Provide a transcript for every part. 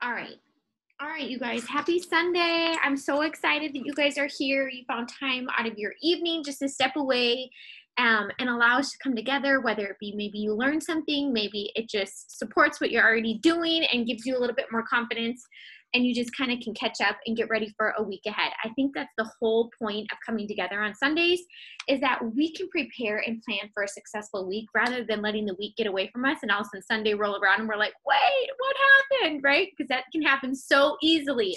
All right. All right, you guys. Happy Sunday. I'm so excited that you guys are here. You found time out of your evening just to step away and allow us to come together, whether it be maybe you learn something, maybe it just supports what you're already doing and gives you a little bit more confidence, and you just kind of can catch up and get ready for a week ahead. I think that's the whole point of coming together on Sundays, is that we can prepare and plan for a successful week rather than letting the week get away from us and all of a sudden Sunday roll around and we're like, wait, what happened, right? Because that can happen so easily.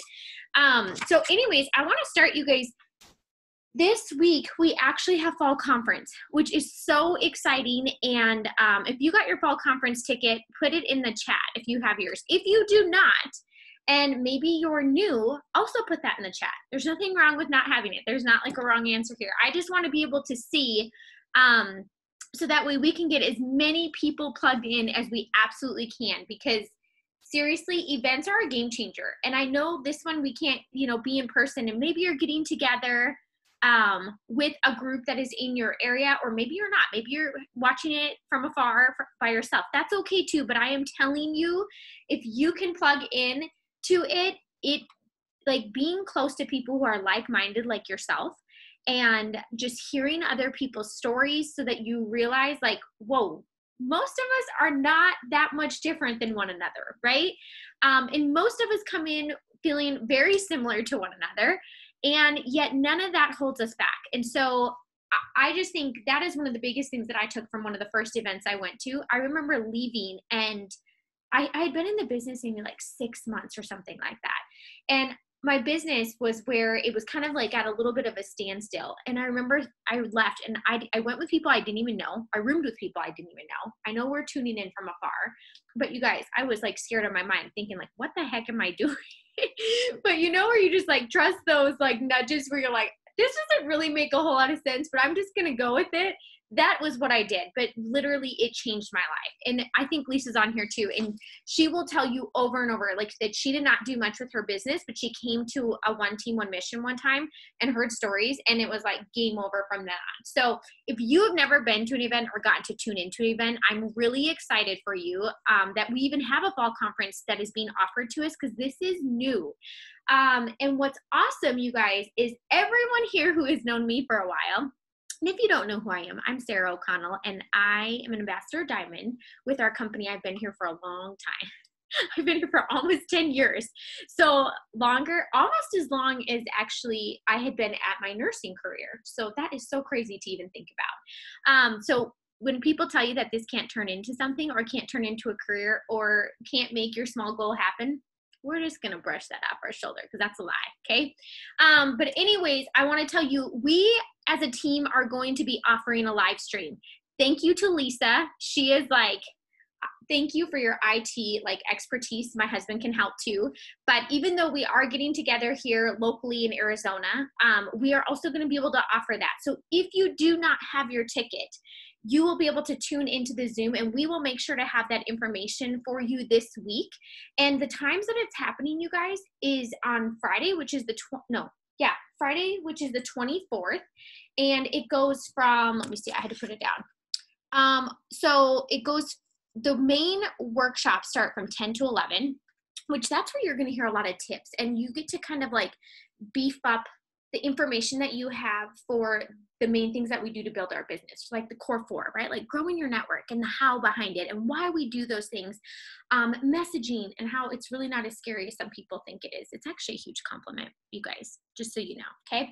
So anyways, I want to start, you guys. This week, we actually have fall conference, which is so exciting. And if you got your fall conference ticket, put it in the chat if you have yours. If you do not, and maybe you're new, also put that in the chat. There's nothing wrong with not having it. There's not like a wrong answer here. I just want to be able to see so that way we can get as many people plugged in as we absolutely can, because seriously, events are a game changer. And I know this one we can't, be in person, and maybe you're getting together with a group that is in your area, or maybe you're not. Maybe you're watching it from afar by yourself. That's okay too. But I am telling you, if you can plug in to it, like being close to people who are like-minded like yourself, and just hearing other people's stories so that you realize like, whoa, most of us are not that much different than one another, right? And most of us come in feeling very similar to one another, and yet none of that holds us back. And so I just think that is one of the biggest things that I took from one of the first events I went to. I remember leaving, and I had been in the business maybe like 6 months or something like that. And my business was where it was kind of like at a little bit of a standstill. And I remember I left, and I went with people I didn't even know. I roomed with people I didn't even know. I know we're tuning in from afar, but you guys, I was like scared of my mind, thinking like, what the heck am I doing? But where you just like trust those like nudges where you're like, this doesn't really make a whole lot of sense, but I'm just going to go with it. That was what I did. But literally it changed my life. And I think Lisa's on here too. And she will tell you over and over, like, that she did not do much with her business, but she came to a one team, one mission one time and heard stories, and it was like game over from that on. So if you have never been to an event or gotten to tune into an event, I'm really excited for you that we even have a fall conference that is being offered to us, because this is new. And what's awesome, you guys, is everyone here who has known me for a while. And if you don't know who I am, I'm Sarah O'Connell, and I am an ambassador Diamond with our company. I've been here for a long time. I've been here for almost 10 years. So longer, almost as long as actually I had been at my nursing career. So that is so crazy to even think about. So when people tell you that this can't turn into something, or can't turn into a career, or can't make your small goal happen, we're just going to brush that off our shoulder, because that's a lie. Okay. But anyways, I want to tell you, we as a team are going to be offering a live stream. Thank you to Lisa. She is like, thank you for your IT like expertise. My husband can help too. But even though we are getting together here locally in Arizona, we are also going to be able to offer that. So if you do not have your ticket, you will be able to tune into the Zoom, and we will make sure to have that information for you this week. And the times that it's happening, you guys, is on Friday, which is Friday, which is the 24th. And it goes from, let me see, I had to put it down. So it goes, the main workshops start from 10 to 11, which that's where you're going to hear a lot of tips, and you get to kind of like beef up the information that you have for the main things that we do to build our business, like the core four, right? Like growing your network and the how behind it and why we do those things, messaging, and how it's really not as scary as some people think it is. It's actually a huge compliment, you guys, just so you know, okay?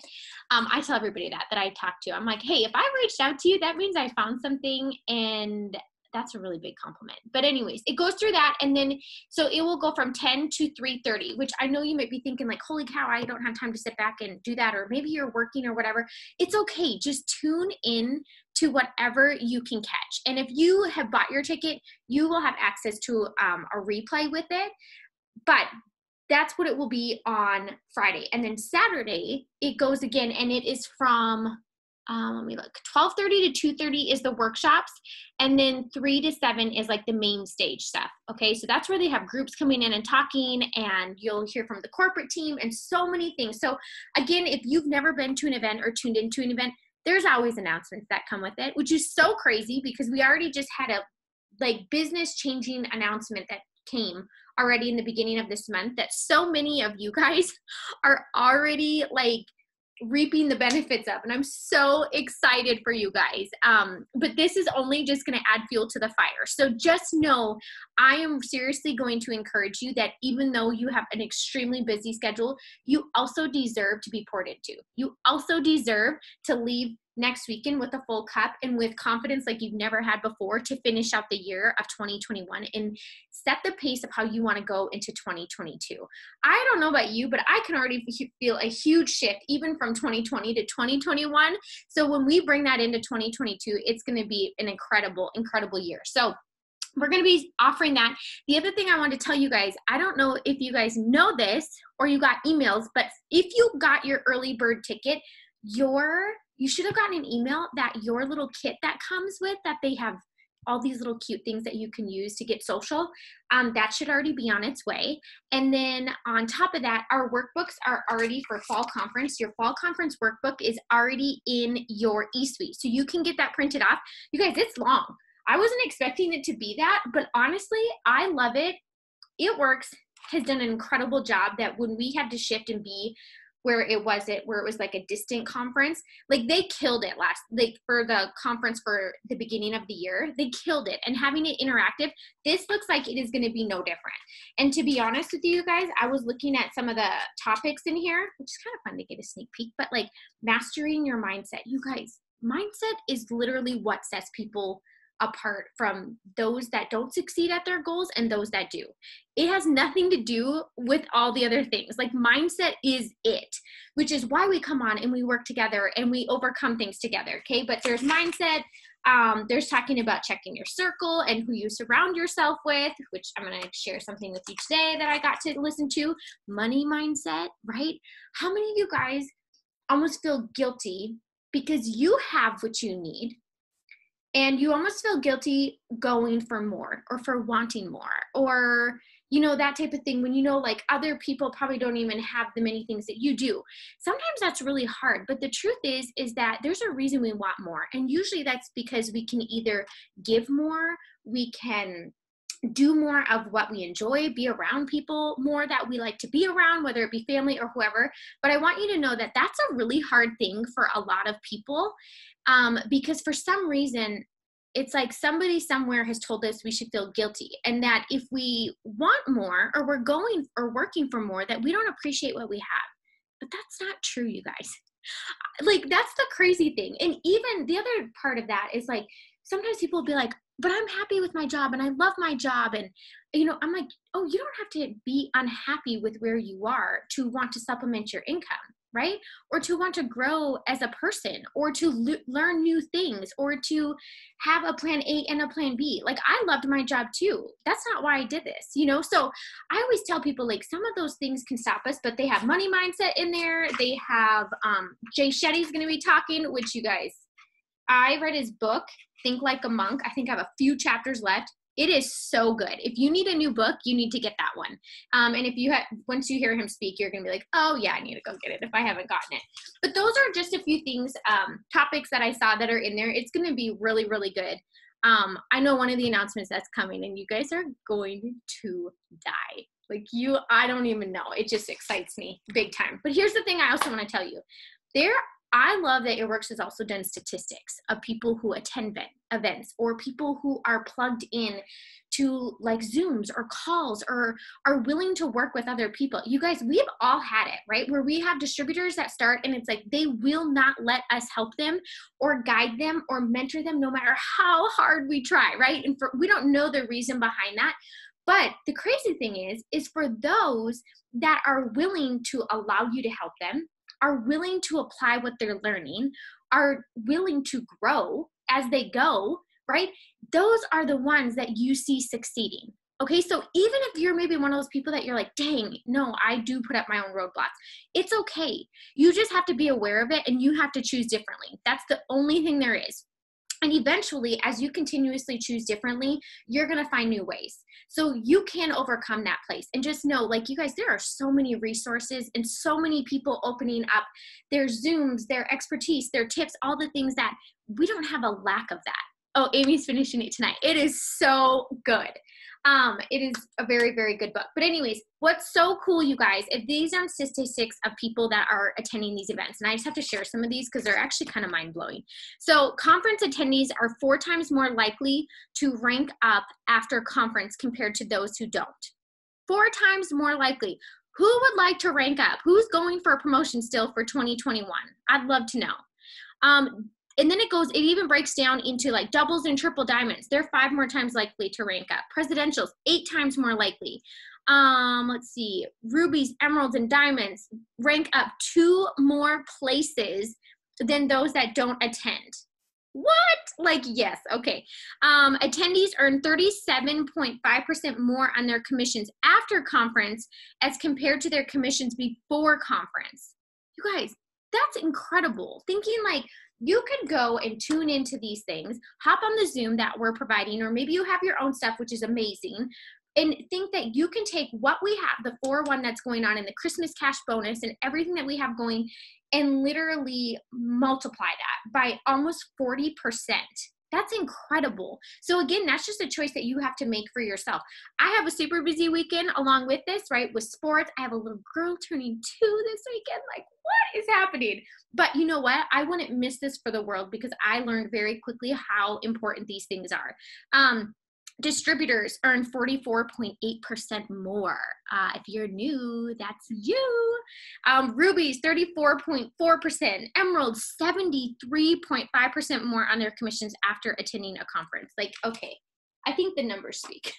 I tell everybody that I talk to. I'm like, hey, if I reached out to you, that means I found something, and that's a really big compliment. But anyways, it goes through that. And then, so it will go from 10 to 3:30, which I know you might be thinking like, holy cow, I don't have time to sit back and do that. Or maybe you're working or whatever. It's okay. Just tune in to whatever you can catch. And if you have bought your ticket, you will have access to a replay with it. But that's what it will be on Friday. And then Saturday, it goes again, and it is from let me look, 12:30 to 2:30 is the workshops, and then 3 to 7 is like the main stage stuff. Okay, so that's where they have groups coming in and talking, and you'll hear from the corporate team and so many things. So again, if you've never been to an event or tuned into an event, there's always announcements that come with it, which is so crazy because we already just had a like business changing announcement that came already in the beginning of this month that so many of you guys are already like reaping the benefits of, and I'm so excited for you guys. But this is only just going to add fuel to the fire. So just know I am seriously going to encourage you that even though you have an extremely busy schedule, you also deserve to be poured into. You also deserve to leave next weekend with a full cup and with confidence like you've never had before to finish out the year of 2021 and set the pace of how you want to go into 2022. I don't know about you, but I can already feel a huge shift even from 2020 to 2021. So when we bring that into 2022, it's going to be an incredible, incredible year. So we're going to be offering that. The other thing I want to tell you guys, I don't know if you guys know this or you got emails, but if you got your early bird ticket, you should have gotten an email that your little kit that comes with, that they have all these little cute things that you can use to get social. That should already be on its way. And then on top of that, our workbooks are already for fall conference. Your fall conference workbook is already in your eSuite. So you can get that printed off. You guys, it's long. I wasn't expecting it to be that, but honestly, I love it. It Works has done an incredible job that when we had to shift and be where it was like a distant conference, like they killed it for the conference for the beginning of the year, they killed it. And having it interactive, this looks like it is going to be no different. And to be honest with you guys, I was looking at some of the topics in here, which is kind of fun to get a sneak peek, but like mastering your mindset. You guys, mindset is literally what sets people apart from those that don't succeed at their goals and those that do. It has nothing to do with all the other things. Like mindset is it, which is why we come on and we work together and we overcome things together. Okay. But there's mindset. There's talking about checking your circle and who you surround yourself with, which I'm going to share something with you today that I got to listen to. Money mindset, right? How many of you guys almost feel guilty because you have what you need, and you almost feel guilty going for more or for wanting more or, that type of thing when like other people probably don't even have the many things that you do. Sometimes that's really hard. But the truth is that there's a reason we want more. And usually that's because we can either give more, we can do more of what we enjoy, be around people more that we like to be around, whether it be family or whoever. But I want you to know that that's a really hard thing for a lot of people. Because for some reason, it's like somebody somewhere has told us we should feel guilty, and that if we want more or we're going or working for more, that we don't appreciate what we have. But that's not true, you guys. Like, that's the crazy thing. And even the other part of that is like, sometimes people will be like, but I'm happy with my job and I love my job. And, I'm like, oh, you don't have to be unhappy with where you are to want to supplement your income, right? Or to want to grow as a person, or to learn new things, or to have a plan A and a plan B. Like, I loved my job too. That's not why I did this, So I always tell people, like, some of those things can stop us, but they have money mindset in there. They have, Jay Shetty's going to be talking, which you guys, I read his book, Think Like a Monk. I think I have a few chapters left. It is so good. If you need a new book, you need to get that one. And if you once you hear him speak, you're going to be like, oh yeah, I need to go get it if I haven't gotten it. But those are just a few things, topics that I saw that are in there. It's going to be really, really good. I know one of the announcements that's coming, and you guys are going to die. Like, I don't even know. It just excites me big time. But here's the thing I also want to tell you. I love that It Works has also done statistics of people who attend events, or people who are plugged in to like Zooms or calls, or are willing to work with other people. You guys, we've all had it, right? Where we have distributors that start and it's like they will not let us help them or guide them or mentor them no matter how hard we try, right? And we don't know the reason behind that. But the crazy thing is for those that are willing to allow you to help them, are willing to apply what they're learning, are willing to grow as they go, right? Those are the ones that you see succeeding. Okay, so even if you're maybe one of those people that you're like, dang, no, I do put up my own roadblocks. It's okay. You just have to be aware of it, and you have to choose differently. That's the only thing there is. And eventually, as you continuously choose differently, you're going to find new ways. So you can overcome that place. And just know, like, you guys, there are so many resources and so many people opening up their Zooms, their expertise, their tips, all the things that we don't have a lack of that. Oh, Amy's finishing it tonight. It is so good. It is a very, very good book. But anyways, what's so cool, you guys, if these are statistics of people that are attending these events, and I just have to share some of these because they're actually kind of mind-blowing. So conference attendees are 4 times more likely to rank up after conference compared to those who don't. 4 times more likely. Who would like to rank up? Who's going for a promotion still for 2021? I'd love to know. And then it even breaks down into like doubles and triple diamonds. They're 5 more times likely to rank up. Presidentials, 8 times more likely. Let's see, rubies, emeralds, and diamonds rank up 2 more places than those that don't attend. What? Like, yes, okay. Attendees earn 37.5% more on their commissions after conference as compared to their commissions before conference. You guys, that's incredible. Thinking like, you could go and tune into these things, hop on the Zoom that we're providing, or maybe you have your own stuff, which is amazing, and think that you can take what we have, the 401 that's going on, and the Christmas cash bonus and everything that we have going, and literally multiply that by almost 40%. That's incredible. So again, that's just a choice that you have to make for yourself. I have a super busy weekend along with this, right? With sports. I have a little girl turning 2 this weekend. Like, what is happening? But you know what? I wouldn't miss this for the world because I learned very quickly how important these things are. Distributors earn 44.8% more. If you're new, that's you. Rubies, 34.4%. Emeralds, 73.5% more on their commissions after attending a conference. Like, okay, I think the numbers speak,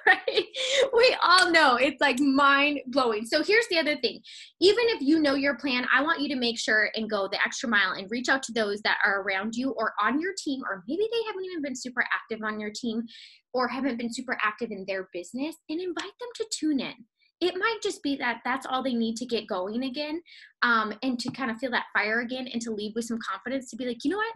right? We all know it's like mind blowing. So here's the other thing. Even if you know your plan, I want you to make sure and go the extra mile and reach out to those that are around you or on your team, or maybe they haven't even been super active on your team or haven't been super active in their business, and invite them to tune in. It might just be that that's all they need to get going again, and to kind of feel that fire again, and to leave with some confidence to be like, you know what?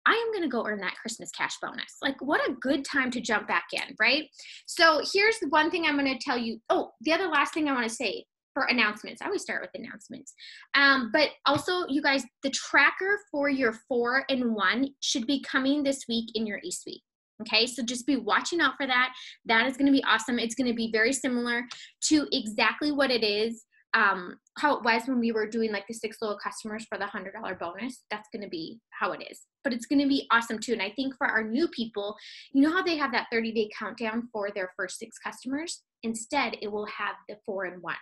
I am going to go earn that Christmas cash bonus. Like, what a good time to jump back in, right? So here's the one thing I'm going to tell you. Oh, the other last thing I want to say for announcements. I always start with announcements. But also, you guys, the tracker for your 4-in-1 should be coming this week in your eSuite. Okay, so just be watching out for that. That is going to be awesome. It's going to be very similar to exactly what it is, how it was when we were doing like the 6 loyal customers for the $100 bonus. That's going to be how it is. But it's going to be awesome too. And I think for our new people, you know how they have that 30-day countdown for their first 6 customers? Instead, it will have the 4-in-1.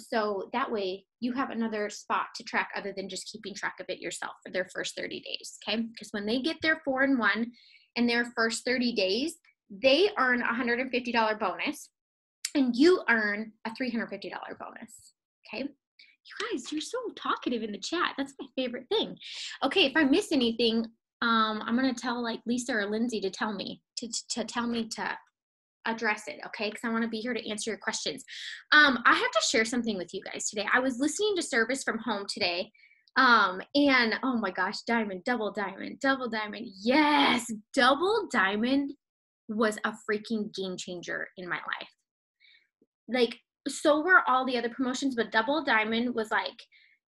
So that way you have another spot to track other than just keeping track of it yourself for their first 30 days. Okay, because when they get their 4-in-1 in their first 30 days, they earn a $150 bonus and you earn a $350 bonus. Okay, you guys, you're so talkative in the chat. That's my favorite thing. Okay, if I miss anything, I'm gonna tell like Lisa or Lindsay to tell me to tell me to address it, okay? Because I want to be here to answer your questions. I have to share something with you guys today. I was listening to Service from Home today, and oh my gosh, diamond, double diamond, double diamond. Yes, double diamond was a freaking game changer in my life. Like, so were all the other promotions, but double diamond was like,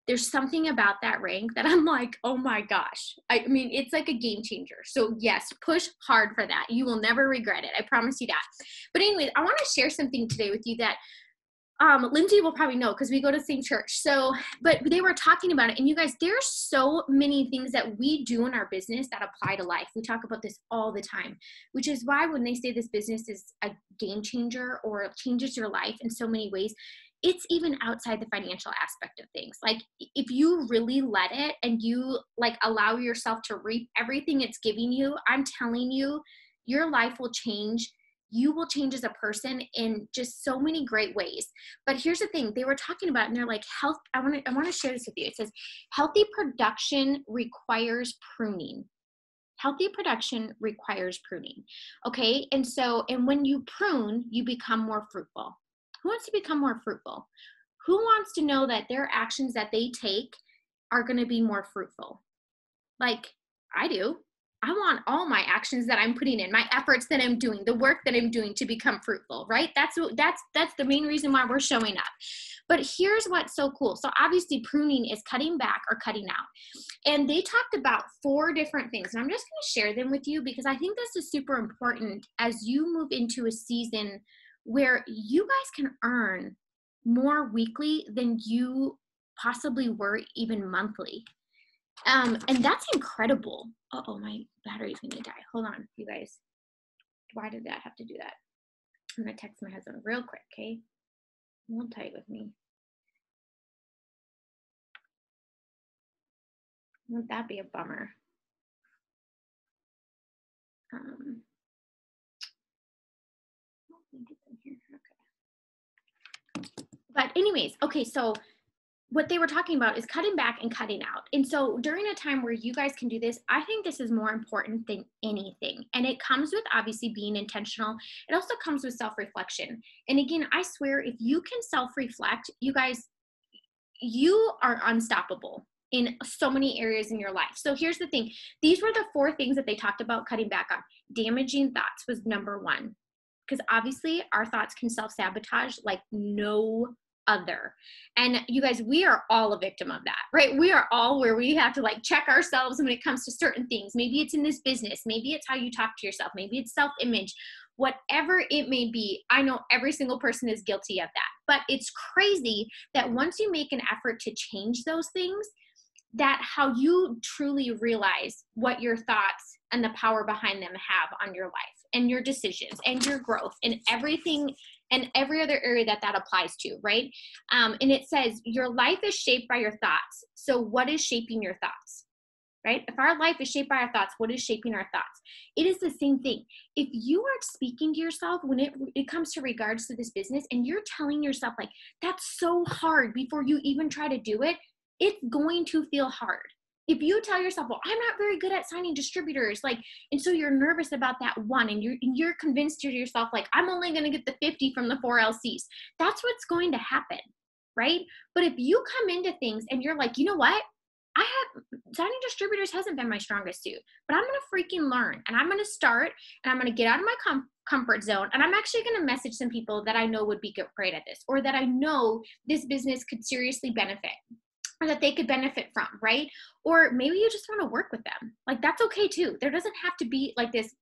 there's something about that rank that I'm like, oh my gosh. I mean, it's like a game changer. So yes, push hard for that. You will never regret it. I promise you that. But anyways, I want to share something today with you that Lindsay will probably know because we go to the same church. So, but they were talking about it. And you guys, there's so many things that we do in our business that apply to life. We talk about this all the time, which is why when they say this business is a game changer or changes your life in so many ways, it's even outside the financial aspect of things. Like if you really let it and you like allow yourself to reap everything it's giving you, I'm telling you, your life will change. You will change as a person in just so many great ways. But here's the thing, they were talking about, and they're like, health, I want to share this with you. It says, healthy production requires pruning. Healthy production requires pruning. Okay. And when you prune, you become more fruitful. Who wants to become more fruitful? Who wants to know that their actions that they take are going to be more fruitful? Like I do. I want all my actions that I'm putting in, my efforts that I'm doing, the work that I'm doing to become fruitful, right? That's the main reason why we're showing up. But here's what's so cool. So obviously pruning is cutting back or cutting out. And they talked about 4 different things. And I'm just going to share them with you because I think this is super important as you move into a season where you guys can earn more weekly than you possibly were even monthly. And that's incredible. Uh-oh, my battery's going to die. Hold on, you guys. Why did that have to do that? I'm going to text my husband real quick, okay? Hold tight with me. Wouldn't that be a bummer? Let me get them here. Okay. But anyways, okay, so what they were talking about is cutting back and cutting out. And so during a time where you guys can do this, I think this is more important than anything. And it comes with obviously being intentional. It also comes with self-reflection. And again, I swear, if you can self-reflect, you guys, you are unstoppable in so many areas in your life. So here's the thing. These were the 4 things that they talked about cutting back on. Damaging thoughts was number 1. Because obviously our thoughts can self-sabotage like no other. And you guys, we are all a victim of that, right? We are all where we have to like check ourselves when it comes to certain things. Maybe it's in this business. Maybe it's how you talk to yourself. Maybe it's self-image. Whatever it may be, I know every single person is guilty of that. But it's crazy that once you make an effort to change those things, that how you truly realize what your thoughts and the power behind them have on your life and your decisions and your growth and everything and every other area that that applies to, right? And it says your life is shaped by your thoughts. So what is shaping your thoughts, right? If our life is shaped by our thoughts, what is shaping our thoughts? It is the same thing. If you are speaking to yourself when it comes to regards to this business and you're telling yourself like, that's so hard before you even try to do it, it's going to feel hard. If you tell yourself, well, I'm not very good at signing distributors, like, and so you're nervous about that one, and you're convinced to yourself, like, I'm only going to get the 50 from the 4 LCs. That's what's going to happen, right? But if you come into things and you're like, you know what? Signing distributors hasn't been my strongest suit, but I'm going to freaking learn, and I'm going to start, and I'm going to get out of my comfort zone, and I'm actually going to message some people that I know would be great at this, or that I know this business could seriously benefit, or that they could benefit from, right? Or maybe you just want to work with them. Like, that's okay too. There doesn't have to be like this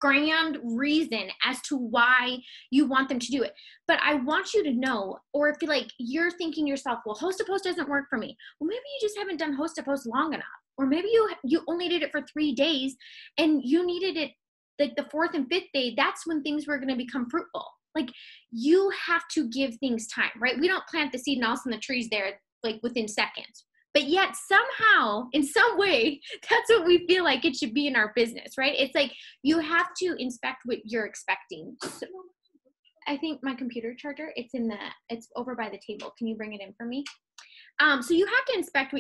grand reason as to why you want them to do it. But I want you to know, or if like you're thinking yourself, well, host to post doesn't work for me. Well, maybe you just haven't done host to post long enough. Or maybe you only did it for 3 days and you needed it like the 4th and 5th day. That's when things were going to become fruitful. Like, you have to give things time, right? We don't plant the seed and all of a sudden the tree's there like within seconds. But yet somehow, in some way, that's what we feel like it should be in our business, right? It's like you have to inspect what you're expecting. So, I think my computer charger, it's over by the table. Can you bring it in for me? So you have to inspect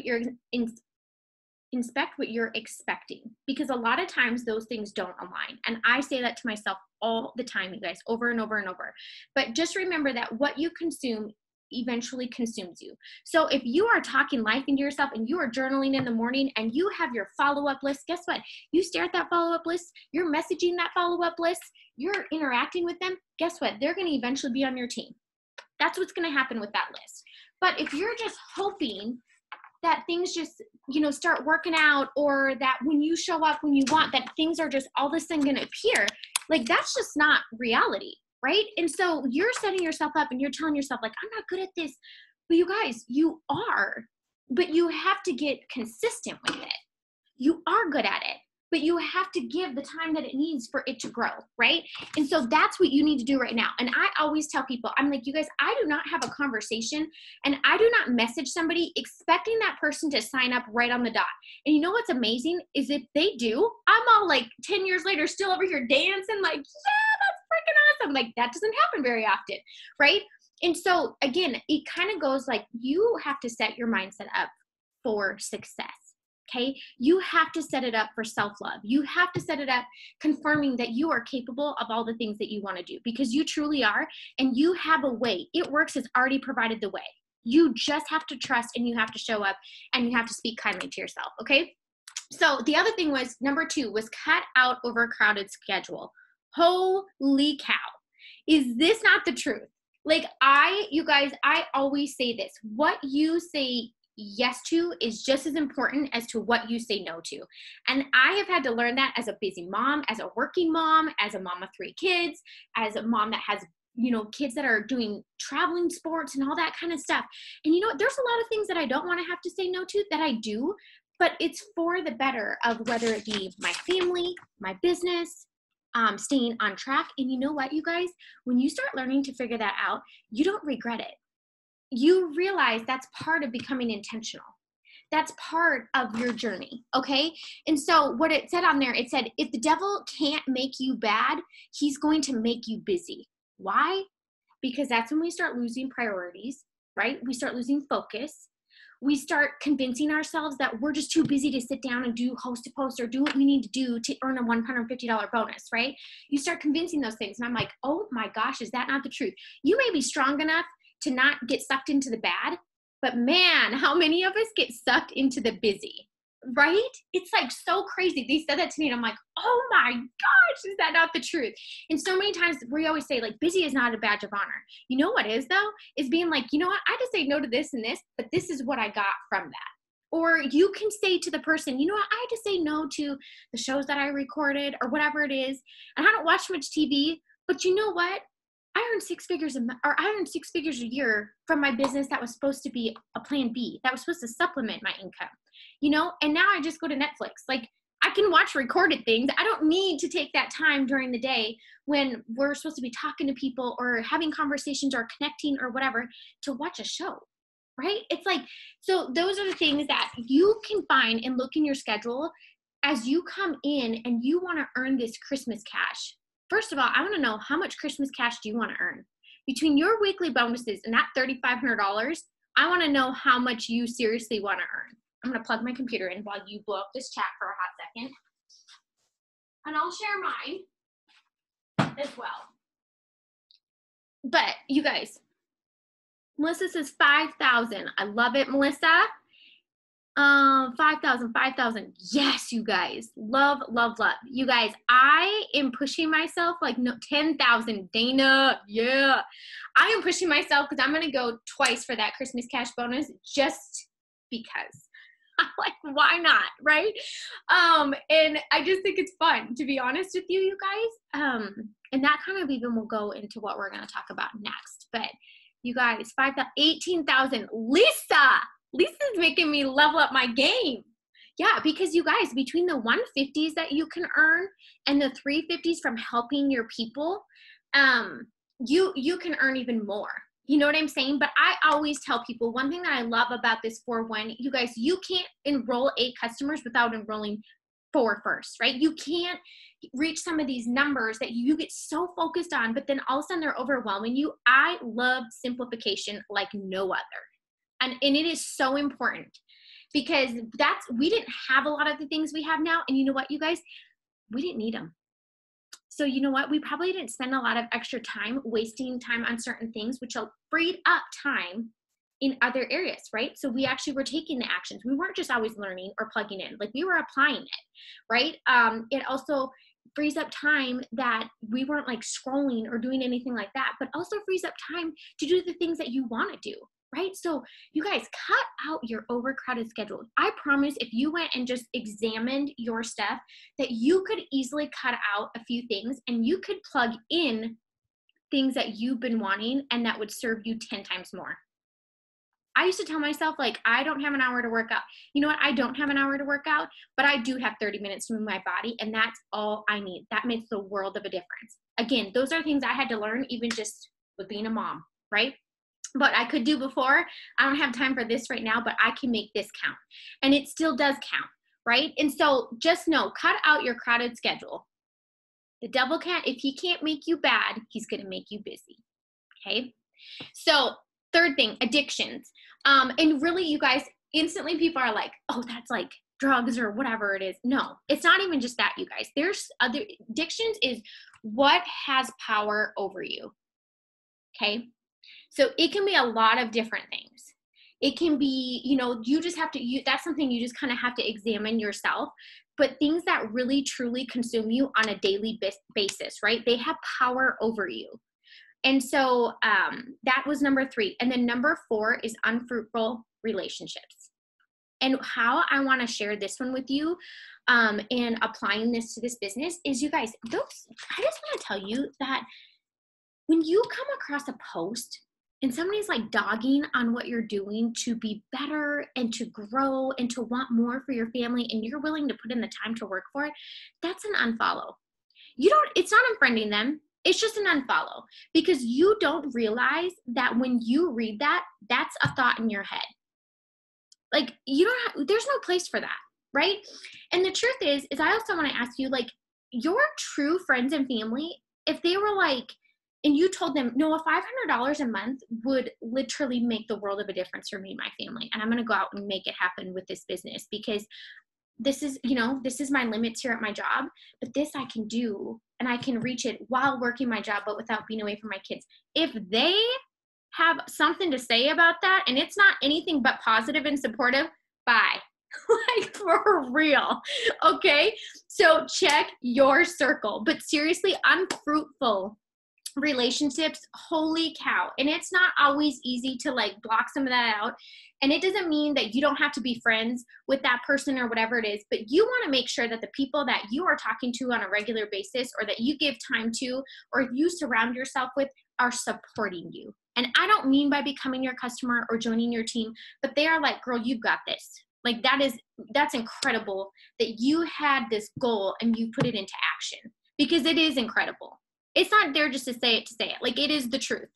what you're expecting, because a lot of times those things don't align. And I say that to myself all the time, you guys, over and over and over. But just remember that what you consume eventually consumes you. So if you are talking life into yourself and you are journaling in the morning and you have your follow-up list, guess what? You stare at that follow-up list, you're messaging that follow-up list, you're interacting with them, guess what? They're going to eventually be on your team. That's what's going to happen with that list. But if you're just hoping that things just, start working out, or that when you show up when you want, that things are just all of a sudden going to appear, like, that's just not reality. Right? And so you're setting yourself up and you're telling yourself, like, I'm not good at this. But you guys, you are. But you have to get consistent with it. You are good at it. But you have to give the time that it needs for it to grow, right? And so that's what you need to do right now. And I always tell people, I'm like, you guys, I do not have a conversation and I do not message somebody expecting that person to sign up right on the dot. And you know what's amazing is if they do, I'm all like 10 years later still over here dancing like, yeah, that's freaking awesome. Like, that doesn't happen very often, right? And so again, it kind of goes like, you have to set your mindset up for success. Okay, you have to set it up for self-love. You have to set it up confirming that you are capable of all the things that you want to do, because you truly are, and you have a way. It Works has already provided the way. You just have to trust, and you have to show up, and you have to speak kindly to yourself, okay? So the other thing was, number 2 was cut out overcrowded schedule. Holy cow. Is this not the truth? Like you guys, I always say this, what you say yes to is just as important as to what you say no to. And I have had to learn that as a busy mom, as a working mom, as a mom of 3 kids, as a mom that has, kids that are doing traveling sports and all that kind of stuff. And there's a lot of things that I don't want to have to say no to that I do, but it's for the better of whether it be my family, my business, staying on track. And you know what, you guys, when you start learning to figure that out, you don't regret it. You realize that's part of becoming intentional. That's part of your journey, okay? And so what it said on there, it said, if the devil can't make you bad, he's going to make you busy. Why? Because that's when we start losing priorities, right? We start losing focus. We start convincing ourselves that we're just too busy to sit down and do host to post or do what we need to do to earn a $150 bonus, right? You start convincing those things. And I'm like, oh my gosh, is that not the truth? You may be strong enough to not get sucked into the bad, but man, how many of us get sucked into the busy, right? It's like so crazy. They said that to me and I'm like, oh my gosh, is that not the truth? And so many times we always say like busy is not a badge of honor. You know what is though? Is being like, you know what? I just say no to this and this, but this is what I got from that. Or you can say to the person, you know what? I had to say no to the shows that I recorded or whatever it is. And I don't watch much TV, but you know what? I earned 6 figures a year from my business that was supposed to be a plan B, that was supposed to supplement my income, and now I just go to Netflix. Like I can watch recorded things. I don't need to take that time during the day when we're supposed to be talking to people or having conversations or connecting or whatever to watch a show, right? It's like, so those are the things that you can find and look in your schedule as you come in and you want to earn this Christmas cash. First of all, I want to know, how much Christmas cash do you want to earn? Between your weekly bonuses and that $3,500, I want to know how much you seriously want to earn. I'm going to plug my computer in while you blow up this chat for a hot second. And I'll share mine as well. But you guys, Melissa says 5,000. I love it, Melissa. 5,000. Yes, you guys. Love. You guys, I am pushing myself like 10,000. Dana, yeah. I am pushing myself because I'm going to go twice for that Christmas cash bonus just because. I'm like, why not, right? And I just think it's fun, to be honest with you guys. And that kind of even will go into what we're going to talk about next. But you guys, 18,000. Lisa's making me level up my game. Yeah, because you guys, between the 150s that you can earn and the 350s from helping your people, you can earn even more. You know what I'm saying? But I always tell people, one thing that I love about this 4-1, you guys, you can't enroll 8 customers without enrolling 4 first, right? You can't reach some of these numbers that you get so focused on, but then all of a sudden they're overwhelming you. I love simplification like no other. And it is so important because we didn't have a lot of the things we have now. And you know what, you guys, we didn't need them. So you know what, we probably didn't spend a lot of extra time wasting time on certain things, which freed up time in other areas, right? So we actually were taking the actions. We weren't just always learning or plugging in, like we were applying it, right? It also frees up time that we weren't like scrolling or doing anything like that, but also frees up time to do the things that you want to do. Right? So you guys, cut out your overcrowded schedule. I promise if you went and just examined your stuff, that you could easily cut out a few things and you could plug in things that you've been wanting and that would serve you 10 times more. I used to tell myself, like, I don't have an hour to work out. You know what? I don't have an hour to work out, but I do have 30 minutes to move my body, and that's all I need. That makes the world of a difference. Again, those are things I had to learn even just with being a mom, right? But I could do before. I don't have time for this right now, but I can make this count. And it still does count, right? And so just know, cut out your crowded schedule. The devil can't, if he can't make you bad, he's going to make you busy. Okay? So third thing, addictions. And really, you guys, instantly people are like, oh, that's like drugs or whatever it is. No, it's not even just that, you guys. There's other addictions is what has power over you. Okay? So it can be a lot of different things. It can be, you just have to, that's something you just kind of have to examine yourself. But things that really, truly consume you on a daily basis, right? They have power over you. And so that was number 3. And then number 4 is unfruitful relationships. And how I want to share this one with you and applying this to this business is, you guys, I just want to tell you that when you come across a post and somebody's like dogging on what you're doing to be better and to grow and to want more for your family, and you're willing to put in the time to work for it, that's an unfollow. It's not unfriending them. It's just an unfollow, because you don't realize that when you read that, that's a thought in your head. Like, there's no place for that, right? And the truth is I also want to ask you, like, your true friends and family, if they were like, and you told them, no, $500 a month would literally make the world of a difference for me and my family, and I'm going to go out and make it happen with this business, because this is my limits here at my job, but this I can do, and I can reach it while working my job, but without being away from my kids. If they have something to say about that, and it's not anything but positive and supportive, bye. Like, for real. Okay. So check your circle, but seriously, unfruitful relationships, holy cow. And it's not always easy to like block some of that out. And it doesn't mean that you don't have to be friends with that person or whatever it is, but you want to make sure that the people that you are talking to on a regular basis, or that you give time to, or you surround yourself with, are supporting you. And I don't mean by becoming your customer or joining your team, but they are like, girl, you've got this. Like, that's incredible that you had this goal and you put it into action, because it is incredible. It's not there just to say it. Like, it is the truth.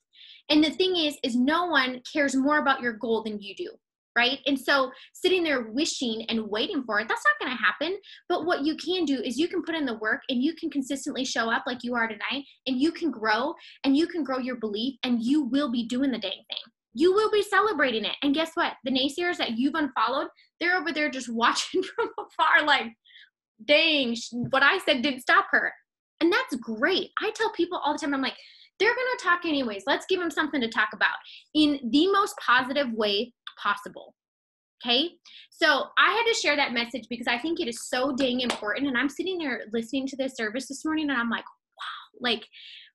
And the thing is no one cares more about your goal than you do, right? And so sitting there wishing and waiting for it, that's not going to happen. But what you can do is you can put in the work, and you can consistently show up like you are tonight, and you can grow, and you can grow your belief, and you will be doing the dang thing. You will be celebrating it. And guess what? The naysayers that you've unfollowed, they're over there just watching from afar like, dang, what I said didn't stop her. And that's great. I tell people all the time, I'm like, they're going to talk anyways. Let's give them something to talk about in the most positive way possible. Okay. So I had to share that message because I think it is so dang important. And I'm sitting there listening to this service this morning, and I'm like, wow, like,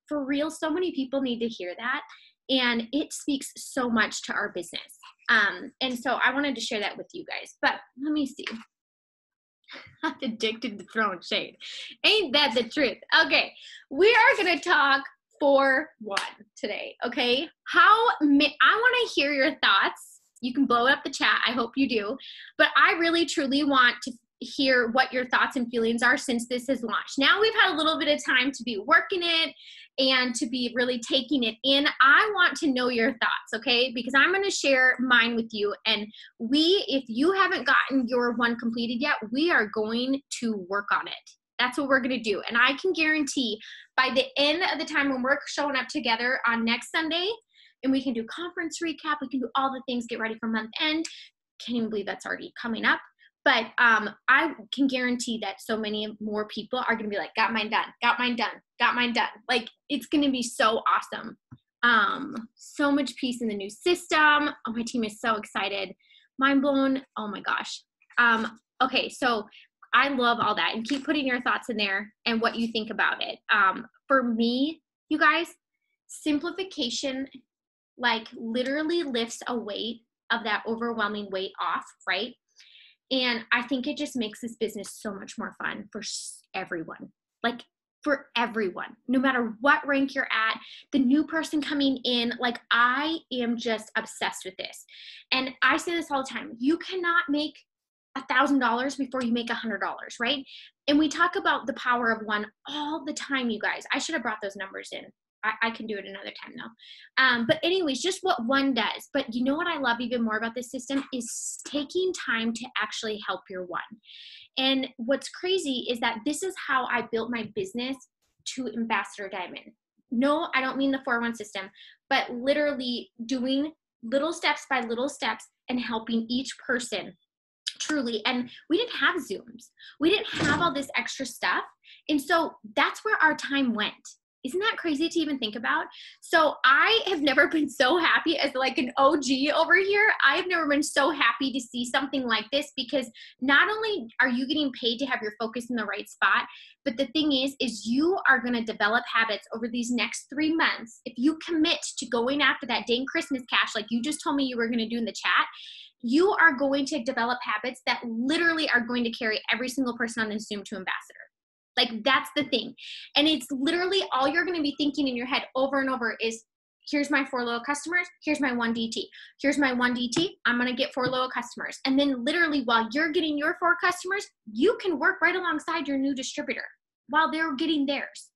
for real, so many people need to hear that. And it speaks so much to our business. And so I wanted to share that with you guys. But let me see. I'm addicted to throwing shade. Ain't that the truth? Okay, we are going to talk for one today, okay? I want to hear your thoughts. You can blow up the chat. I hope you do. But I really, truly want to hear what your thoughts and feelings are since this has launched. Now we've had a little bit of time to be working it and to be really taking it in. I want to know your thoughts, okay? Because I'm going to share mine with you. And if you haven't gotten your one completed yet, we are going to work on it. That's what we're going to do. And I can guarantee by the end of the time when we're showing up together on next Sunday, and we can do conference recap, we can do all the things, get ready for month end. Can't even believe that's already coming up. But I can guarantee that so many more people are going to be like, got mine done, got mine done, got mine done. Like, it's going to be so awesome. So much peace in the new system. Oh, my team is so excited. Mind blown. Oh my gosh. Okay. So I love all that, and keep putting your thoughts in there and what you think about it. For me, you guys, simplification, like, literally lifts a weight of that overwhelming weight off, right? And I think it just makes this business so much more fun for everyone, like, for everyone, no matter what rank you're at, the new person coming in. Like, I am just obsessed with this. And I say this all the time. You cannot make $1,000 before you make $100, right? And we talk about the power of one all the time, you guys. I should have brought those numbers in. I can do it another time though. But anyways, just what one does. But you know what I love even more about this system is taking time to actually help your one. And what's crazy is that this is how I built my business to Ambassador Diamond. No, I don't mean the 4-1 system, but literally doing little steps by little steps and helping each person truly. And we didn't have Zooms. We didn't have all this extra stuff. And so that's where our time went. Isn't that crazy to even think about? So I have never been so happy as like an OG over here. I have never been so happy to see something like this, because not only are you getting paid to have your focus in the right spot, but the thing is you are going to develop habits over these next 3 months. If you commit to going after that dang Christmas cash, like you just told me you were going to do in the chat, you are going to develop habits that literally are going to carry every single person on this Zoom to ambassador. Like, that's the thing. And it's literally all you're going to be thinking in your head over and over is, here's my 4 loyal customers. Here's my 1 DT. Here's my 1 DT. I'm going to get 4 loyal customers. And then literally while you're getting your 4 customers, you can work right alongside your new distributor while they're getting theirs.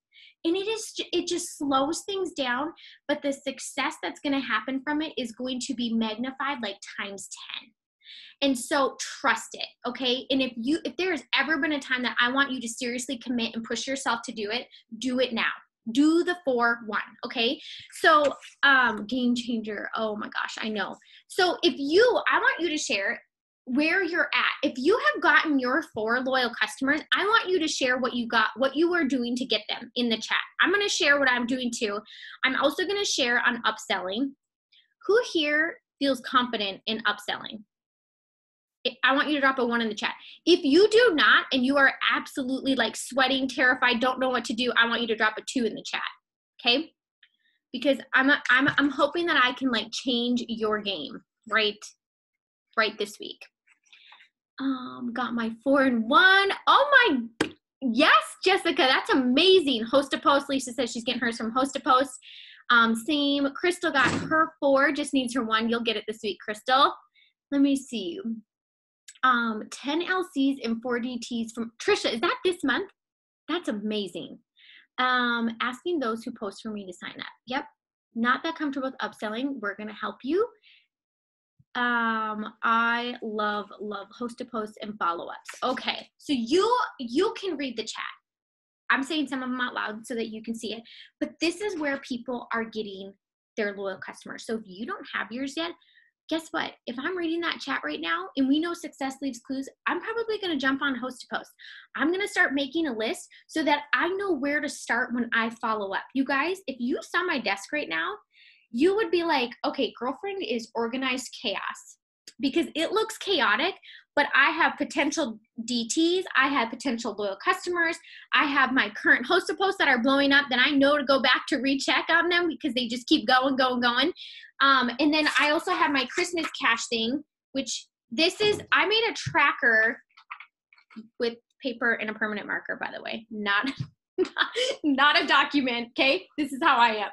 And it just slows things down, but the success that's going to happen from it is going to be magnified like times 10. And so trust it, okay? And if there has ever been a time that I want you to seriously commit and push yourself to do it now. Do the 4-1, okay? So game changer, oh my gosh, I know. So I want you to share where you're at. If you have gotten your 4 loyal customers, I want you to share what you are doing to get them in the chat. I'm gonna share what I'm doing too. I'm also gonna share on upselling. Who here feels confident in upselling? I want you to drop a 1 in the chat. If you do not, and you are absolutely like sweating, terrified, don't know what to do, I want you to drop a 2 in the chat, okay? Because I'm hoping that I can like change your game right this week. Got my 4 and 1. Oh my, yes, Jessica, that's amazing. Host to Post, Lisa says she's getting hers from Host to Post. Same, Crystal got her 4, just needs her 1. You'll get it this week, Crystal. Let me see. 10 LCs and 4 DTs from Trisha. Is that this month? That's amazing. Asking those who post for me to sign up. Yep. Not that comfortable with upselling. We're going to help you. I love Host to Post and follow-ups. Okay. So you can read the chat. I'm saying some of them out loud so that you can see it. But this is where people are getting their loyal customers. So if you don't have yours yet, guess what? If I'm reading that chat right now and we know success leaves clues, I'm probably going to jump on Host to Post. I'm going to start making a list so that I know where to start when I follow up. You guys, if you saw my desk right now, you would be like, okay, girlfriend is organized chaos, because it looks chaotic, but I have potential DTs. I have potential loyal customers. I have my current Host to Post that are blowing up that I know to go back to recheck on them because they just keep going. And then I also have my Christmas cash thing, which I made a tracker with paper and a permanent marker, by the way, not a document. Okay. This is how I am,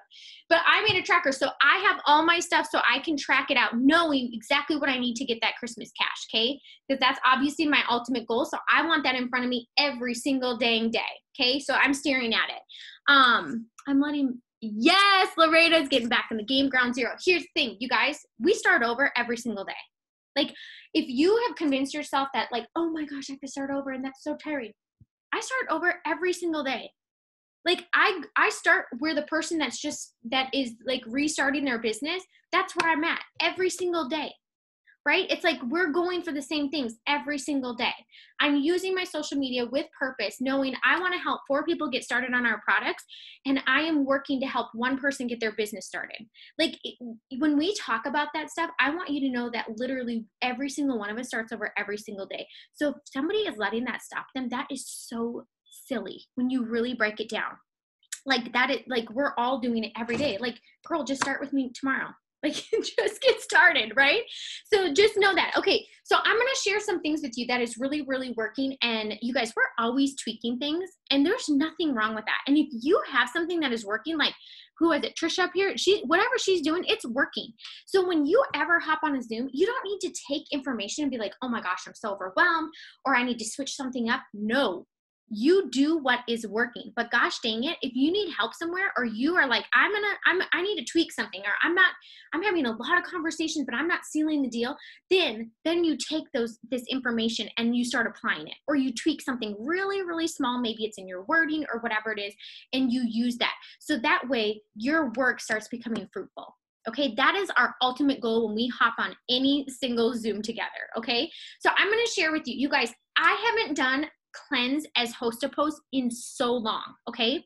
but I made a tracker. So I have all my stuff so I can track it out, knowing exactly what I need to get that Christmas cash. Okay. Because that's obviously my ultimate goal. So I want that in front of me every single dang day. Okay. So I'm staring at it. Yes, Loretta's getting back in the game, ground zero. Here's the thing, you guys, we start over every single day. Like, if you have convinced yourself that like, oh my gosh, I have to start over and that's so tiring, I start over every single day. Like I start where the person that is like restarting their business, that's where I'm at every single day, right? It's like we're going for the same things every single day. I'm using my social media with purpose, knowing I want to help 4 people get started on our products, and I am working to help 1 person get their business started. Like when we talk about that stuff, I want you to know that literally every single one of us starts over every single day. So if somebody is letting that stop them, that is so silly when you really break it down. Like that is like, we're all doing it every day. Like, girl, just start with me tomorrow. Like, just get started, right? So just know that. Okay, so I'm going to share some things with you that is really, really working. And you guys, we're always tweaking things, and there's nothing wrong with that. And if you have something that is working, like, who is it, Trisha up here? Whatever she's doing, it's working. So when you ever hop on a Zoom, you don't need to take information and be like, oh my gosh, I'm so overwhelmed, or I need to switch something up. No. You do what is working. But gosh dang it, if you need help somewhere, or you are like, I need to tweak something, or I'm having a lot of conversations, but I'm not sealing the deal, then you take this information and you start applying it, or you tweak something really, really small. Maybe it's in your wording or whatever it is, and you use that. So that way your work starts becoming fruitful. Okay, that is our ultimate goal when we hop on any single Zoom together. Okay, so I'm going to share with you guys, I haven't done cleanse as Host to Post in so long. Okay,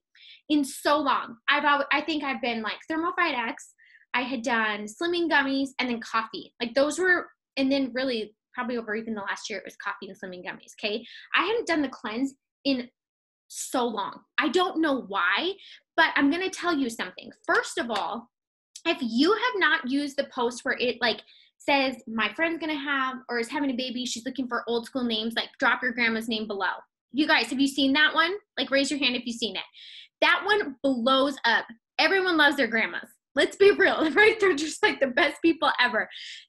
in so long. I think I've been like Thermofite X, I had done Slimming Gummies, and then coffee. Like those were, and then really probably over even the last year, it was coffee and Slimming Gummies, okay? I hadn't done the cleanse in so long. I don't know why, but I'm going to tell you something. First of all, if you have not used the post where it like says my friend's going to have or is having a baby, she's looking for old school names, like drop your grandma's name below. You guys, have you seen that one? Like raise your hand if you've seen it. That one blows up. Everyone loves their grandmas. Let's be real, right? They're just like the best people ever.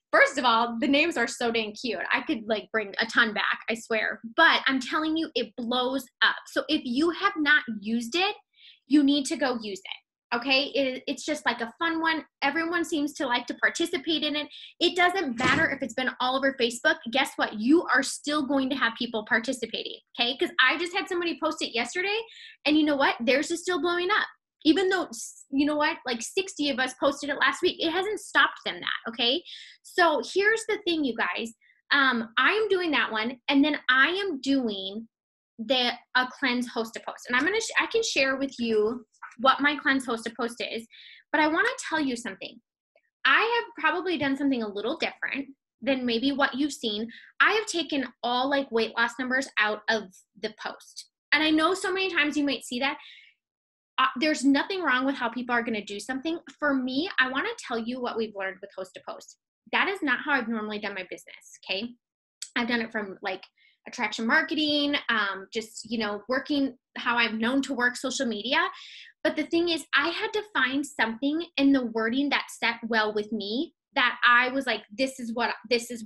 First of all, the names are so dang cute. I could like bring a ton back, I swear. But I'm telling you, it blows up. So if you have not used it, you need to go use it. Okay? It's just like a fun one. Everyone seems to like to participate in it. It doesn't matter if it's been all over Facebook. Guess what? You are still going to have people participating. Okay? Because I just had somebody post it yesterday, and you know what? Theirs is still blowing up. Even though, you know what, like 60 of us posted it last week, it hasn't stopped them that, okay? So here's the thing, you guys. I am doing that one, and then I am doing a cleanse host a post. And I can share with you what my cleanse host a post is, but I want to tell you something. I have probably done something a little different than maybe what you've seen. I have taken all like weight loss numbers out of the post. And I know so many times you might see that. There's nothing wrong with how people are going to do something. For me, I want to tell you what we've learned with host to post. That is not how I've normally done my business, okay? I've done it from like attraction marketing, just, you know, working how I'm known to work social media. But the thing is, I had to find something in the wording that set well with me that I was like, this is what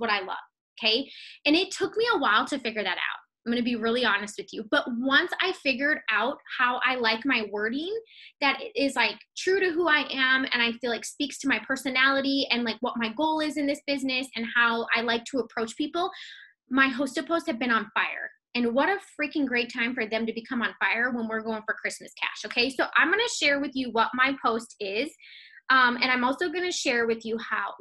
I love, okay? And it took me a while to figure that out. I'm going to be really honest with you. But once I figured out how I like my wording, that is like true to who I am, and I feel like speaks to my personality and like what my goal is in this business and how I like to approach people, my host to posts have been on fire. And what a freaking great time for them to become on fire when we're going for Christmas cash. Okay. So I'm going to share with you what my post is. And I'm also going to share with you how